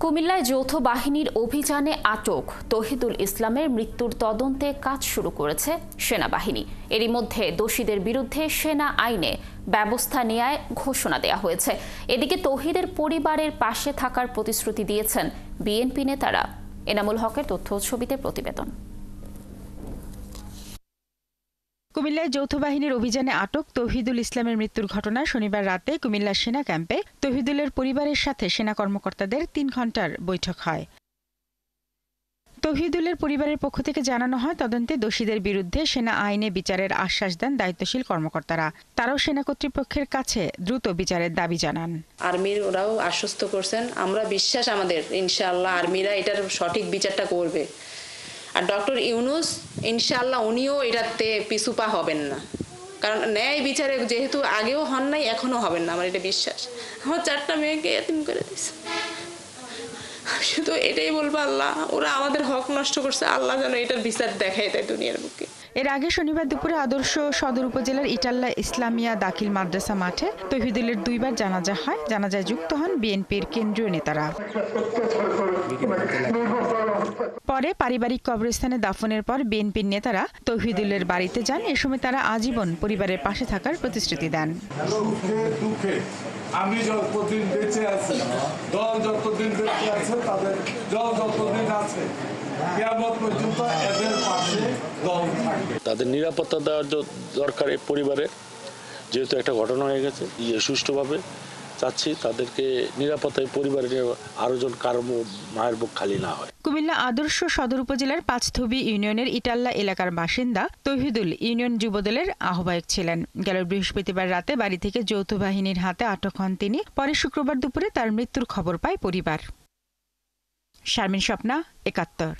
কুমিল্লায় যৌথ বাহিনীর অভিযানে আটক তৌহিদুল ইসলামের মৃত্যুর তদন্তে কাজ শুরু করেছে সেনাবাহিনী। এরই মধ্যে দোষীদের বিরুদ্ধে সেনা আইনে ব্যবস্থা নেওয়ার ঘোষণা দেওয়া হয়েছে। এদিকে তৌহিদের পরিবারের পাশে থাকার প্রতিশ্রুতি দিয়েছেন বিএনপি নেতারা। এনামুল হকের তথ্য ছবিতে প্রতিবেদন। কুমিল্লায় যৌথ বাহিনীর অভিযানে আটক তৌহিদুল ইসলামের মৃত্যুর ঘটনায় শনিবার রাতে কুমিল্লা সেনা ক্যাম্পে তৌহিদুলের পরিবারের সাথে সেনা কর্মকর্তাদের ৩ ঘণ্টার বৈঠক হয়। তৌহিদুলের পরিবারের পক্ষ থেকে জানানো হয়, তদন্তে দোষীদের বিরুদ্ধে সেনা আইনে বিচারের আশ্বাস দেন দায়িত্বশীল কর্মকর্তারা। তারাও সেনা কর্তৃপক্ষের কাছে দ্রুত বিচারের দাবি জানান। আর্মির ওরাও আশ্বস্ত করছেন, আমরা বিশ্বাস আমাদের ইনশাআল্লাহ আর্মিরা এটার সঠিক বিচারটা করবে। আর ডক্টর ইউনূস ইনশাআল্লাহ উনিও এটাতে পিছুপা হবেন না, কারণ ন্যায় বিচারে যেহেতু আগেও হন নাই এখনো হবেন না, আমার এটা বিশ্বাস। আমার 4টা মেয়েকে এতিম করে দিয়েছে, শুধু এটাই বলবো আল্লাহ, ওরা আমাদের হক নষ্ট করছে, আল্লাহ যেন এটার বিচার দেখায় দেয় দুনিয়ার বুকে। এর আগে শনিবার দুপুরে আদর্শ সদর উপজেলার ইটাল্লা ইসলামিয়া দাখিল মাদ্রাসা মাঠে তৌহিদুলের 2বার জানাজা হয়। জানাজায় যুক্ত হন বিএনপির কেন্দ্রীয় নেতারা। পরে পারিবারিক কবরস্থানে দাফনের পর বিএনপির নেতারা তৌহিদুলের বাড়িতে যান। এ সময় তারা আজীবন পরিবারের পাশে থাকার প্রতিশ্রুতি দেন। আমি যতদিন বেঁচে আছি, দল যতদিন বেঁচে আছে, তাদের দল যতদিন আছে, কিয়ামত পর্যন্ত এদের পাশে দল থাকবে। তাদের নিরাপত্তা দেওয়ার দরকার এই পরিবারে, যেহেতু একটা ঘটনা হয়ে গেছে, সুষ্ঠুভাবে চাচ্ছি তাদেরকে নিরাপত্তায় পরিবারের আরো জন কারো মায়ের বুক খালি না হয়। কুমিল্লা আদর্শ সদর উপজেলার পাঁচথবি ইউনিয়নের ইটাল্লা এলাকার বাসিন্দা তৌহিদুল ইউনিয়ন যুবদলের আহ্বায়ক ছিলেন। গেল বৃহস্পতিবার রাতে বাড়ি থেকে যৌথ বাহিনীর হাতে আটক হন তিনি। পরে শুক্রবার দুপুরে তার মৃত্যুর খবর পায় পরিবার। শারমিন স্বপ্না, ৭১।